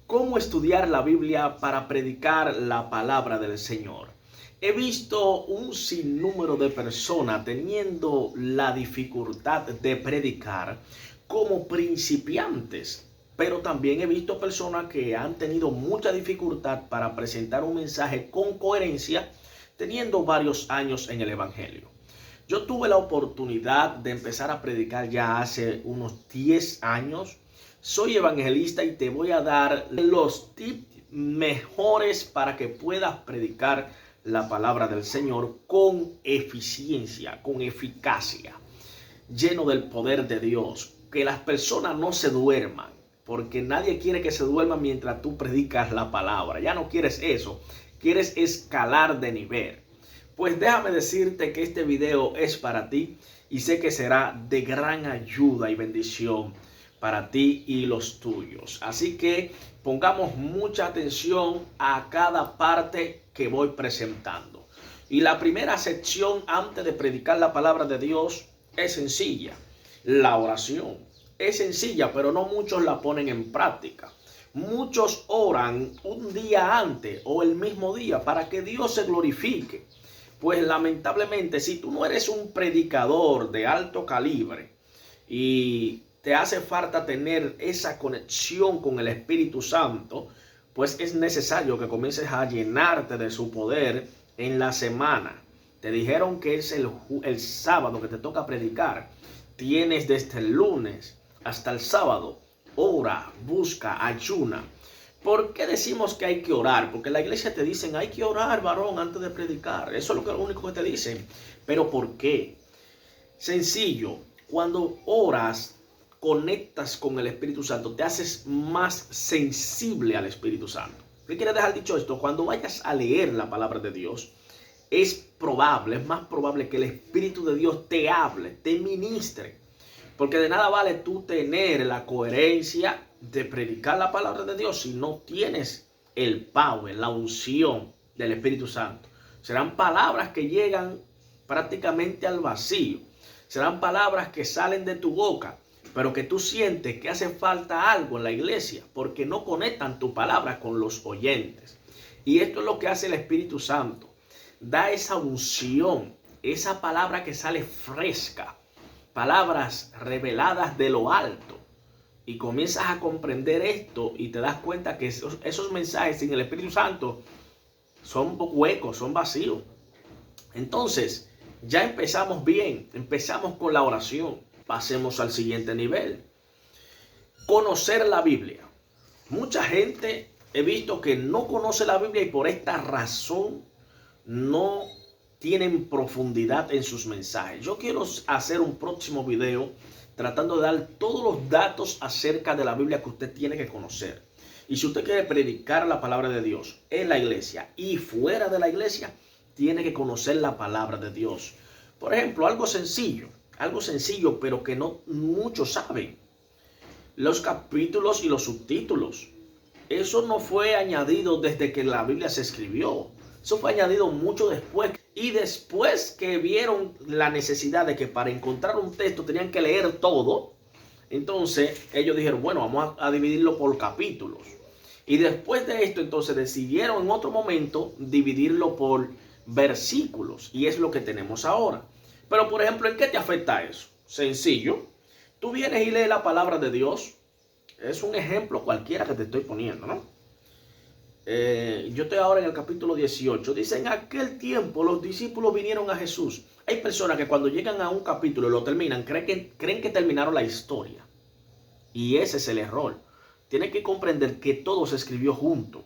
¿Cómo estudiar la Biblia para predicar la palabra del Señor? He visto un sinnúmero de personas teniendo la dificultad de predicar como principiantes, pero también he visto personas que han tenido mucha dificultad para presentar un mensaje con coherencia, teniendo varios años en el Evangelio. Yo tuve la oportunidad de empezar a predicar ya hace unos 10 años. Soy evangelista y te voy a dar los tips mejores para que puedas predicar la palabra del Señor con eficiencia, con eficacia, lleno del poder de Dios. Que las personas no se duerman, porque nadie quiere que se duerma mientras tú predicas la palabra. Ya no quieres eso, quieres escalar de nivel. Pues déjame decirte que este video es para ti y sé que será de gran ayuda y bendición para ti y los tuyos. Así que pongamos mucha atención a cada parte que voy presentando. Y la primera sección antes de predicar la palabra de Dios es sencilla. La oración es sencilla, pero no muchos la ponen en práctica. Muchos oran un día antes o el mismo día para que Dios se glorifique. Pues lamentablemente, si tú no eres un predicador de alto calibre y te hace falta tener esa conexión con el Espíritu Santo, pues es necesario que comiences a llenarte de su poder en la semana. Te dijeron que es el sábado que te toca predicar. Tienes desde el lunes hasta el sábado. Ora, busca, ayuna. ¿Por qué decimos que hay que orar? Porque en la iglesia te dicen, hay que orar, varón, antes de predicar. Eso es lo único que te dicen. ¿Pero por qué? Sencillo. Cuando oras, conectas con el Espíritu Santo, te haces más sensible al Espíritu Santo. ¿Qué quiere dejar dicho esto? Cuando vayas a leer la palabra de Dios, es más probable que el Espíritu de Dios te hable, te ministre. Porque de nada vale tú tener la coherencia de predicar la palabra de Dios si no tienes el power, la unción del Espíritu Santo. Serán palabras que llegan prácticamente al vacío. Serán palabras que salen de tu boca, pero que tú sientes que hace falta algo en la iglesia porque no conectan tu palabra con los oyentes. Y esto es lo que hace el Espíritu Santo. Da esa unción, esa palabra que sale fresca, palabras reveladas de lo alto. Y comienzas a comprender esto y te das cuenta que esos mensajes sin el Espíritu Santo son huecos, son vacíos. Entonces, ya empezamos bien, empezamos con la oración. Pasemos al siguiente nivel. Conocer la Biblia. Mucha gente he visto que no conoce la Biblia y por esta razón no tienen profundidad en sus mensajes. Yo quiero hacer un próximo video tratando de dar todos los datos acerca de la Biblia que usted tiene que conocer. Y si usted quiere predicar la palabra de Dios en la iglesia y fuera de la iglesia, tiene que conocer la palabra de Dios. Por ejemplo, algo sencillo, pero que no muchos saben. Los capítulos y los subtítulos. Eso no fue añadido desde que la Biblia se escribió. Eso fue añadido mucho después. Y después que vieron la necesidad de que para encontrar un texto tenían que leer todo, entonces ellos dijeron, bueno, vamos a dividirlo por capítulos. Y después de esto, entonces decidieron en otro momento dividirlo por versículos. Y es lo que tenemos ahora. Pero, por ejemplo, ¿en qué te afecta eso? Sencillo. Tú vienes y lees la palabra de Dios. Es un ejemplo cualquiera que te estoy poniendo, ¿no? Yo estoy ahora en el capítulo 18. Dice, en aquel tiempo los discípulos vinieron a Jesús. Hay personas que cuando llegan a un capítulo y lo terminan, creen que terminaron la historia. Y ese es el error. Tienen que comprender que todo se escribió junto.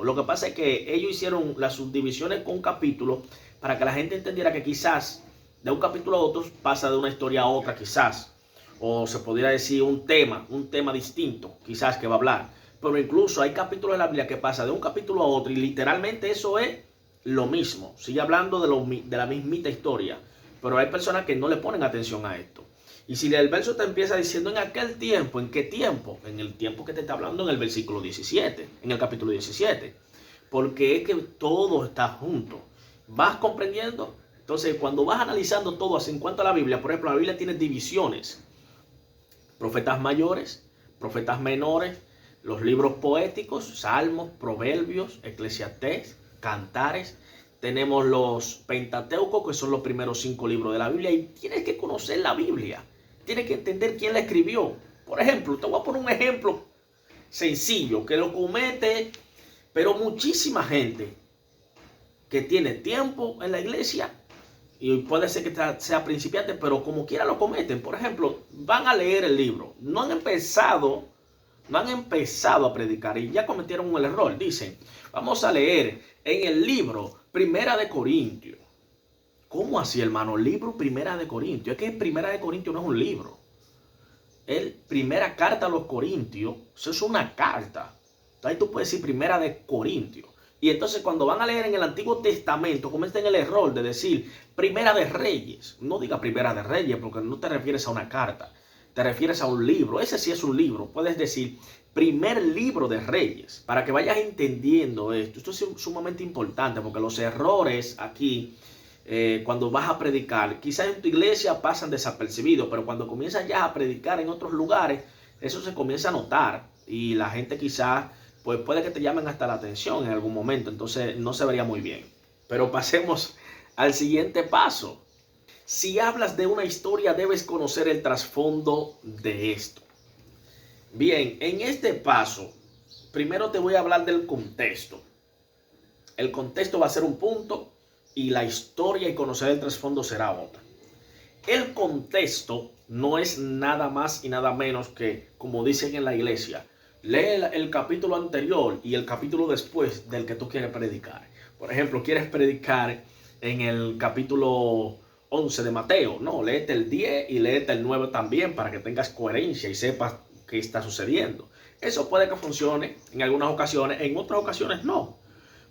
Lo que pasa es que ellos hicieron las subdivisiones con capítulos para que la gente entendiera que quizás de un capítulo a otro pasa de una historia a otra, quizás. O se podría decir un tema distinto, quizás que va a hablar. Pero incluso hay capítulos de la Biblia que pasa de un capítulo a otro y literalmente eso es lo mismo. Sigue hablando de la mismita historia. Pero hay personas que no le ponen atención a esto. Y si el verso te empieza diciendo en aquel tiempo, ¿en qué tiempo? En el tiempo que te está hablando en el versículo 17, en el capítulo 17. Porque es que todo está junto. ¿Vas comprendiendo? Entonces, cuando vas analizando todo en cuanto a la Biblia, por ejemplo, la Biblia tiene divisiones. Profetas mayores, profetas menores, los libros poéticos, Salmos, Proverbios, Eclesiastés, Cantares. Tenemos los Pentateucos, que son los primeros 5 libros de la Biblia. Y tienes que conocer la Biblia. Tienes que entender quién la escribió. Por ejemplo, te voy a poner un ejemplo sencillo que lo comete, pero muchísima gente que tiene tiempo en la iglesia, y puede ser que sea principiante, pero como quiera lo cometen. Por ejemplo, van a leer el libro, no han empezado a predicar y ya cometieron el error. Dicen, vamos a leer en el libro Primera de Corintios. ¿Cómo así, hermano? Libro Primera de Corintios. Es que Primera de Corintios no es un libro. El primera carta a los Corintios, eso es una carta. Ahí tú puedes decir Primera de Corintios. Y entonces cuando van a leer en el Antiguo Testamento, cometen el error de decir Primera de Reyes. No diga Primera de Reyes porque no te refieres a una carta. Te refieres a un libro. Ese sí es un libro. Puedes decir Primer Libro de Reyes. Para que vayas entendiendo esto. Esto es sumamente importante porque los errores aquí, cuando vas a predicar, quizás en tu iglesia pasan desapercibidos, pero cuando comienzas ya a predicar en otros lugares, eso se comienza a notar. Y la gente quizás, pues puede que te llamen hasta la atención en algún momento. Entonces no se vería muy bien. Pero pasemos al siguiente paso. Si hablas de una historia, debes conocer el trasfondo de esto. Bien, en este paso, primero te voy a hablar del contexto. El contexto va a ser un punto y la historia y conocer el trasfondo será otra. El contexto no es nada más y nada menos que, como dicen en la iglesia, lee el capítulo anterior y el capítulo después del que tú quieres predicar. Por ejemplo, quieres predicar en el capítulo 11 de Mateo. No, léete el 10 y léete el 9 también para que tengas coherencia y sepas qué está sucediendo. Eso puede que funcione en algunas ocasiones, en otras ocasiones no.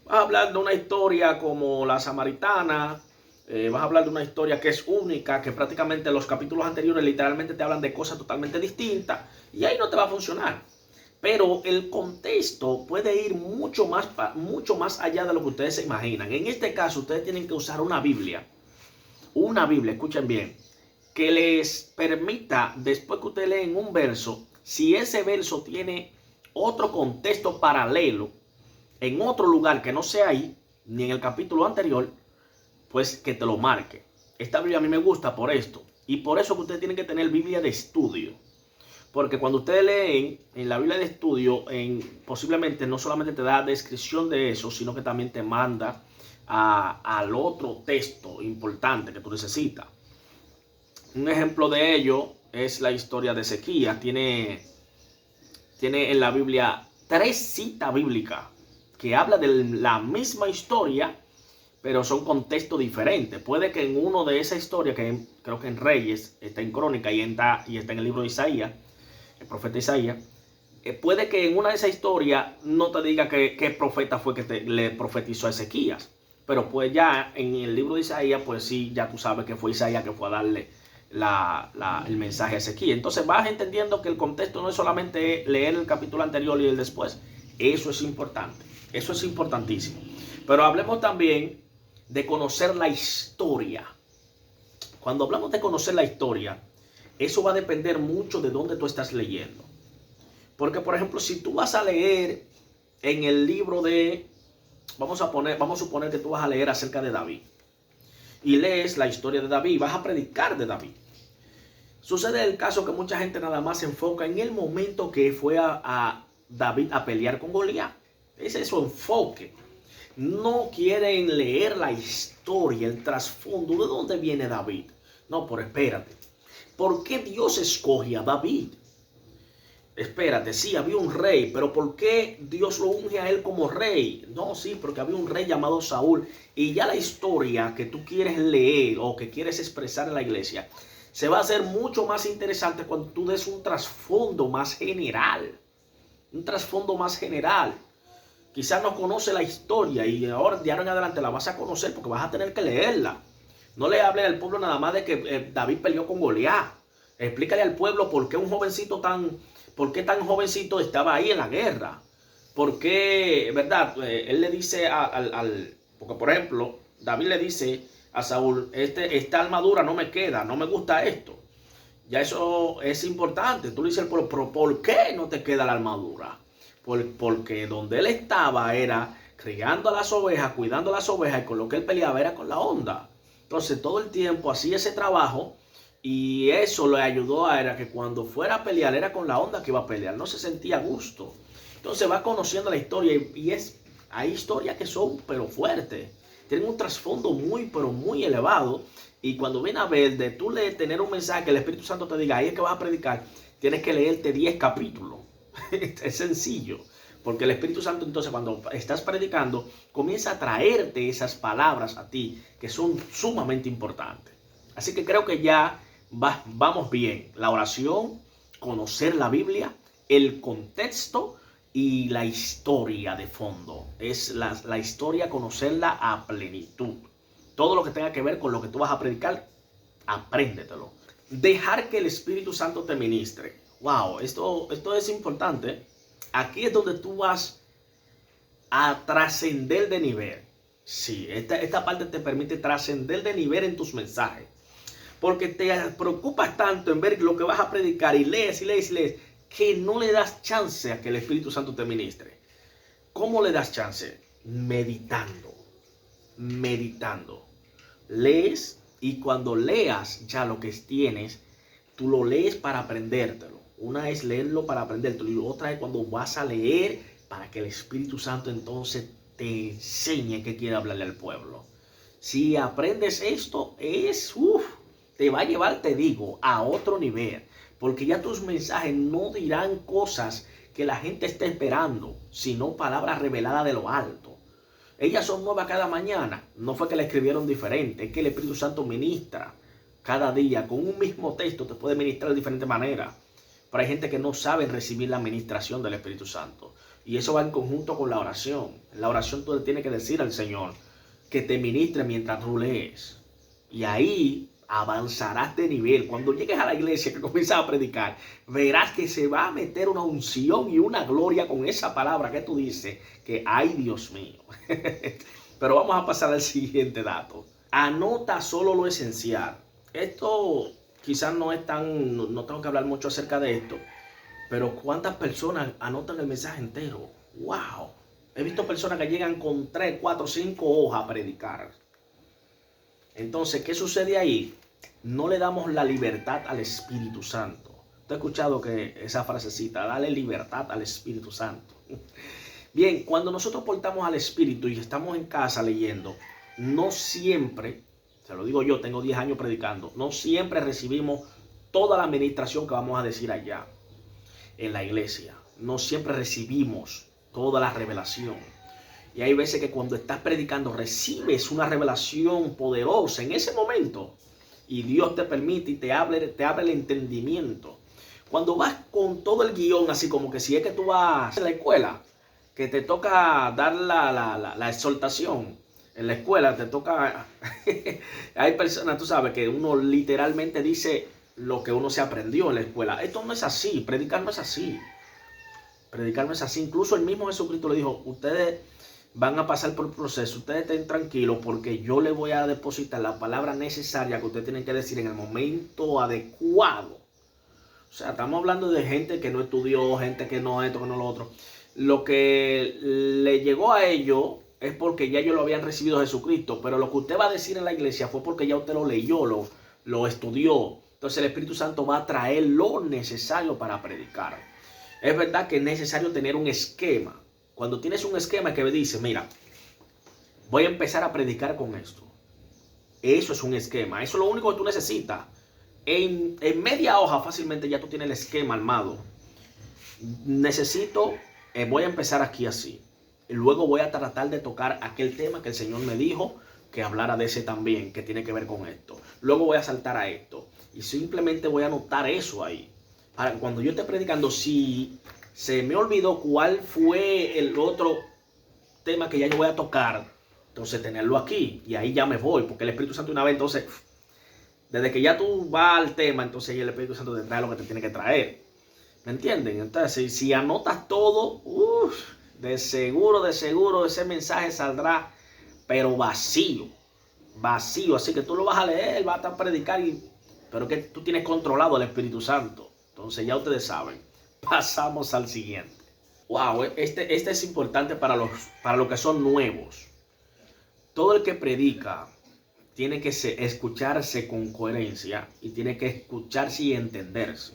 Vas a hablar de una historia como la samaritana, vas a hablar de una historia que es única, que prácticamente los capítulos anteriores literalmente te hablan de cosas totalmente distintas y ahí no te va a funcionar. Pero el contexto puede ir mucho más allá de lo que ustedes se imaginan. En este caso, ustedes tienen que usar una Biblia, escuchen bien, que les permita, después que ustedes leen un verso, si ese verso tiene otro contexto paralelo, en otro lugar que no sea ahí, ni en el capítulo anterior, pues que te lo marque. Esta Biblia a mí me gusta por esto. Y por eso que ustedes tienen que tener Biblia de estudio. Porque cuando ustedes leen en la Biblia de estudio, posiblemente no solamente te da descripción de eso, sino que también te manda al otro texto importante que tú necesitas. Un ejemplo de ello es la historia de Ezequías. Tiene en la Biblia 3 citas bíblicas que habla de la misma historia, pero son contextos diferentes. Puede que en uno de esa historia, que creo que en Reyes, está en Crónica y está en el libro de Isaías, el profeta Isaías, puede que en una de esas historias no te diga qué profeta fue que le profetizó a Ezequías. Pero pues ya en el libro de Isaías, pues sí, ya tú sabes que fue Isaías que fue a darle el mensaje a Ezequías. Entonces vas entendiendo que el contexto no es solamente leer el capítulo anterior y el después. Eso es importante. Eso es importantísimo. Pero hablemos también de conocer la historia. Cuando hablamos de conocer la historia, eso va a depender mucho de dónde tú estás leyendo. Porque, por ejemplo, si tú vas a leer en el libro de... Vamos a suponer que tú vas a leer acerca de David. Y lees la historia de David, vas a predicar de David. Sucede el caso que mucha gente nada más se enfoca en el momento que fue a David a pelear con Goliat. Ese es su enfoque. No quieren leer la historia, el trasfondo, de dónde viene David. No, pero espérate. ¿Por qué Dios escoge a David? Espérate, sí, había un rey, pero ¿por qué Dios lo unge a él como rey? No, sí, porque había un rey llamado Saúl. Y ya la historia que tú quieres leer o que quieres expresar en la iglesia se va a hacer mucho más interesante cuando tú des un trasfondo más general. Un trasfondo más general. Quizás no conoce la historia y ahora de ahora en adelante la vas a conocer porque vas a tener que leerla. No le hable al pueblo nada más de que David peleó con Goliat. Explícale al pueblo por qué por qué tan jovencito estaba ahí en la guerra. ¿Por qué, verdad? Él le dice porque por ejemplo, David le dice a Saúl, esta armadura no me queda, no me gusta esto. Ya eso es importante. Tú le dices al pueblo, pero ¿por qué no te queda la armadura? porque donde él estaba era criando a las ovejas, cuidando a las ovejas, y con lo que él peleaba era con la onda. Entonces todo el tiempo hacía ese trabajo y eso le ayudó a era que cuando fuera a pelear era con la onda que iba a pelear, no se sentía a gusto. Entonces va conociendo la historia y hay historias que son pero fuertes, tienen un trasfondo muy pero muy elevado. Y cuando viene a ver de tú tener un mensaje que el Espíritu Santo te diga, ahí es que vas a predicar, tienes que leerte 10 capítulos. Es sencillo. Porque el Espíritu Santo entonces cuando estás predicando comienza a traerte esas palabras a ti que son sumamente importantes. Así que creo que ya vamos bien. La oración, conocer la Biblia, el contexto y la historia de fondo. Es la historia, conocerla a plenitud. Todo lo que tenga que ver con lo que tú vas a predicar, apréndetelo. Dejar que el Espíritu Santo te ministre. Wow, esto es importante. Aquí es donde tú vas a trascender de nivel. Sí, esta parte te permite trascender de nivel en tus mensajes. Porque te preocupas tanto en ver lo que vas a predicar y lees y lees y lees, que no le das chance a que el Espíritu Santo te ministre. ¿Cómo le das chance? Meditando. Meditando. Lees y cuando leas ya lo que tienes, tú lo lees para aprendértelo. Una es leerlo para aprendértelo y otra es cuando vas a leer para que el Espíritu Santo entonces te enseñe qué quiere hablarle al pueblo. Si aprendes esto, te va a llevar, te digo, a otro nivel. Porque ya tus mensajes no dirán cosas que la gente esté esperando, sino palabras reveladas de lo alto. Ellas son nuevas cada mañana. No fue que la escribieron diferente, es que el Espíritu Santo ministra cada día. Con un mismo texto te puede ministrar de diferente manera. Pero hay gente que no sabe recibir la ministración del Espíritu Santo. Y eso va en conjunto con la oración. En la oración tú le tienes que decir al Señor que te ministre mientras tú lees. Y ahí avanzarás de nivel. Cuando llegues a la iglesia que comienzas a predicar, verás que se va a meter una unción y una gloria con esa palabra que tú dices, que ay Dios mío. Pero vamos a pasar al siguiente dato. Anota solo lo esencial. Esto quizás no tengo que hablar mucho acerca de esto, pero ¿cuántas personas anotan el mensaje entero? ¡Wow! He visto personas que llegan con 3, 4, 5 hojas a predicar. Entonces, ¿qué sucede ahí? No le damos la libertad al Espíritu Santo. ¿Te has escuchado que esa frasecita, dale libertad al Espíritu Santo? Bien, cuando nosotros portamos al Espíritu y estamos en casa leyendo, no siempre, se lo digo yo, tengo 10 años predicando, no siempre recibimos toda la administración que vamos a decir allá en la iglesia. No siempre recibimos toda la revelación. Y hay veces que cuando estás predicando recibes una revelación poderosa en ese momento. Y Dios te permite y te abre el entendimiento. Cuando vas con todo el guión, así como que si es que tú vas a la escuela, que te toca dar la exhortación. En la escuela te toca... hay personas, tú sabes, que uno literalmente dice lo que uno se aprendió en la escuela. Esto no es así, predicar no es así. Predicar no es así. Incluso el mismo Jesucristo le dijo, ustedes van a pasar por el proceso, ustedes estén tranquilos porque yo les voy a depositar la palabra necesaria que ustedes tienen que decir en el momento adecuado. O sea, estamos hablando de gente que no estudió, gente que no esto, que no lo otro. Lo que le llegó a ellos es porque ya ellos lo habían recibido Jesucristo, pero lo que usted va a decir en la iglesia fue porque ya usted lo leyó, lo estudió. Entonces el Espíritu Santo va a traer lo necesario para predicar. Es verdad que es necesario tener un esquema. Cuando tienes un esquema que dice, mira, voy a empezar a predicar con esto. Eso es un esquema. Eso es lo único que tú necesitas. En media hoja fácilmente ya tú tienes el esquema armado. Voy a empezar aquí así. Y luego voy a tratar de tocar aquel tema que el Señor me dijo que hablara de ese también, que tiene que ver con esto. Luego voy a saltar a esto. Y simplemente voy a anotar eso ahí. Para que cuando yo esté predicando, si se me olvidó cuál fue el otro tema que ya yo voy a tocar, entonces tenerlo aquí. Y ahí ya me voy, porque el Espíritu Santo una vez, entonces, desde que ya tú vas al tema, entonces el Espíritu Santo te trae lo que te tiene que traer. ¿Me entienden? Entonces, si anotas todo, de seguro, ese mensaje saldrá, pero vacío. Vacío. Así que tú lo vas a leer, vas a predicar, pero que tú tienes controlado al Espíritu Santo. Entonces ya ustedes saben. Pasamos al siguiente. Wow, este es importante para los que son nuevos. Todo el que predica tiene que escucharse con coherencia y tiene que escucharse y entenderse.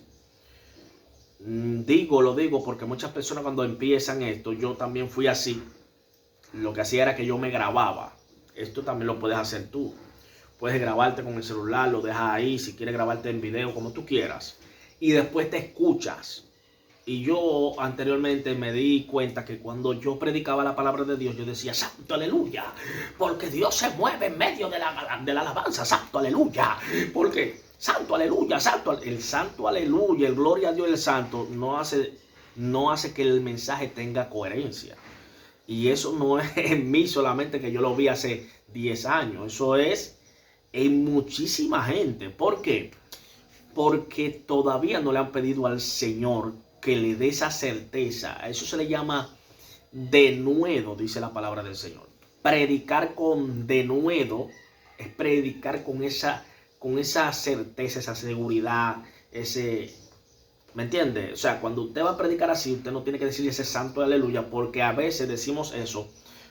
Lo digo porque muchas personas cuando empiezan esto, yo también fui así. Lo que hacía era que yo me grababa. Esto también lo puedes hacer tú. Puedes grabarte con el celular, lo dejas ahí, si quieres grabarte en video, como tú quieras. Y después te escuchas. Y yo anteriormente me di cuenta que cuando yo predicaba la palabra de Dios, yo decía, santo aleluya, porque Dios se mueve en medio de la alabanza, santo aleluya, porque santo aleluya, el santo aleluya, el gloria a Dios, el santo, no hace que el mensaje tenga coherencia. Y eso no es en mí solamente, que yo lo vi hace 10 años, eso es en muchísima gente. ¿Por qué? Porque todavía no le han pedido al Señor que le dé esa certeza. A eso se le llama denuedo, dice la palabra del Señor. Predicar con denuedo es predicar con esa certeza, esa seguridad, ¿me entiende? O sea, cuando usted va a predicar así, usted no tiene que decir ese santo aleluya, porque a veces decimos eso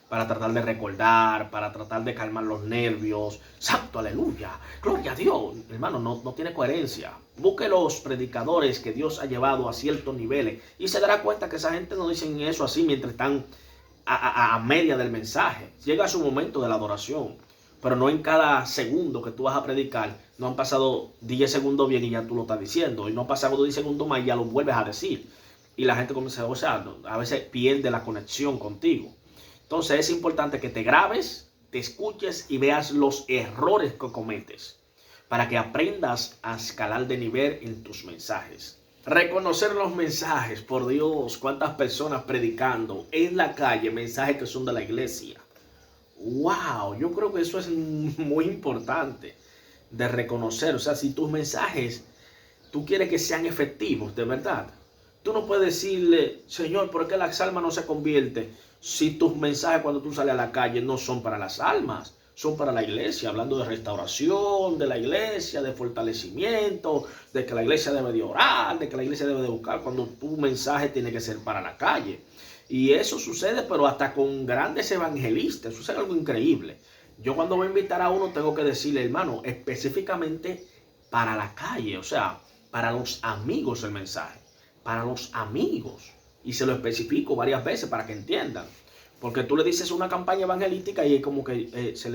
para tratar de recordar, para tratar de calmar los nervios. Santo aleluya, gloria a Dios. Hermano, no tiene coherencia. Busque los predicadores que Dios ha llevado a ciertos niveles y se dará cuenta que esa gente no dicen eso así mientras están a media del mensaje. Llega su momento de la adoración, pero no en cada segundo que tú vas a predicar. No han pasado 10 segundos bien y ya tú lo estás diciendo, y no han pasado 10 segundos más y ya lo vuelves a decir. Y la gente comienza, o sea, a veces pierde la conexión contigo. Entonces es importante que te grabes, te escuches y veas los errores que cometes para que aprendas a escalar de nivel en tus mensajes. Reconocer los mensajes, por Dios, cuántas personas predicando en la calle, mensajes que son de la iglesia. Wow, yo creo que eso es muy importante de reconocer. O sea, si tus mensajes, tú quieres que sean efectivos, de verdad. Tú no puedes decirle, Señor, ¿por qué las almas no se convierten? Si tus mensajes cuando tú sales a la calle no son para las almas, son para la iglesia, hablando de restauración de la iglesia, de fortalecimiento, de que la iglesia debe de orar, de que la iglesia debe de buscar, cuando tu mensaje tiene que ser para la calle. Y eso sucede, pero hasta con grandes evangelistas, eso es algo increíble. Yo cuando voy a invitar a uno tengo que decirle, hermano, específicamente para la calle, o sea, para los amigos el mensaje, para los amigos. Y se lo especifico varias veces para que entiendan. Porque tú le dices una campaña evangelística y es como que se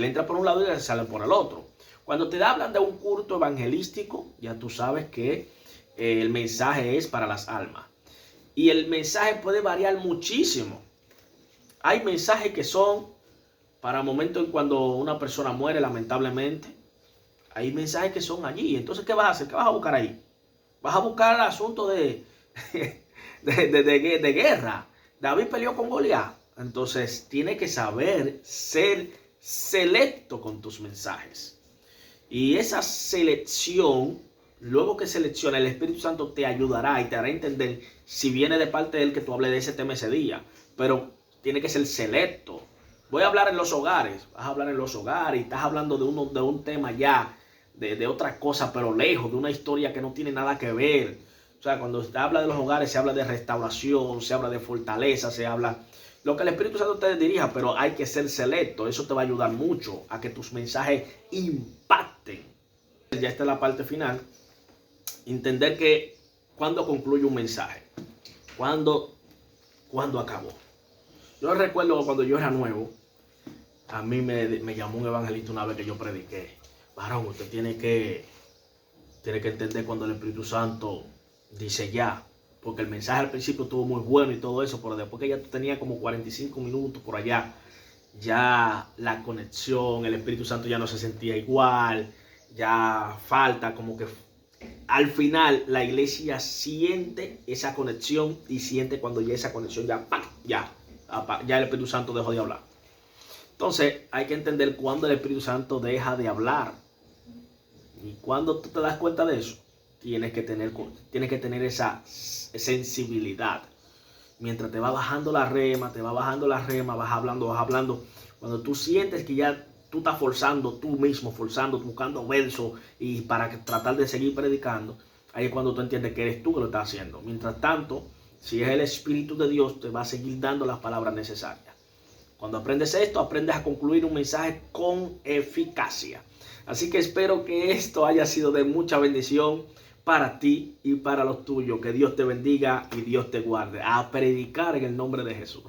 le entra por un lado y se sale por el otro. Cuando te hablan de un culto evangelístico, ya tú sabes que el mensaje es para las almas. Y el mensaje puede variar muchísimo. Hay mensajes que son para momentos en cuando una persona muere, lamentablemente. Hay mensajes que son allí. Entonces, ¿qué vas a hacer? ¿Qué vas a buscar ahí? Vas a buscar el asunto de guerra. David peleó con Goliat. Entonces, tienes que saber ser selecto con tus mensajes. Y esa selección, luego que selecciona, el Espíritu Santo te ayudará y te hará entender si viene de parte de él que tú hables de ese tema ese día. Pero tiene que ser selecto. Voy a hablar en los hogares. Vas a hablar en los hogares y estás hablando de un tema ya, de otra cosa, pero lejos, de una historia que no tiene nada que ver. O sea, cuando se habla de los hogares, se habla de restauración, se habla de fortaleza, se habla lo que el Espíritu Santo te dirija, pero hay que ser selecto. Eso te va a ayudar mucho a que tus mensajes impacten. Ya está la parte final. Entender que cuando concluye un mensaje, cuando acabó. Yo recuerdo cuando yo era nuevo, a mí me llamó un evangelista una vez que yo prediqué. Varón, usted tiene que entender cuando el Espíritu Santo dice ya, porque el mensaje al principio estuvo muy bueno y todo eso, pero después que ya tú tenías como 45 minutos por allá, ya la conexión, el Espíritu Santo ya no se sentía igual, ya falta como que al final la iglesia siente esa conexión y siente cuando ya esa conexión ya el Espíritu Santo dejó de hablar. Entonces hay que entender cuándo el Espíritu Santo deja de hablar. Y cuando tú te das cuenta de eso, tienes que tener esa sensibilidad. Mientras te va bajando la rema, vas hablando. Cuando tú sientes que ya tú estás tú mismo forzando, buscando versos y para tratar de seguir predicando, ahí es cuando tú entiendes que eres tú que lo estás haciendo. Mientras tanto, Si es el Espíritu de Dios, te va a seguir dando las palabras necesarias. Cuando aprendes esto, aprendes a concluir un mensaje con eficacia. Así que espero que esto haya sido de mucha bendición para ti y para los tuyos. Que Dios te bendiga y Dios te guarde. A predicar en el nombre de Jesús.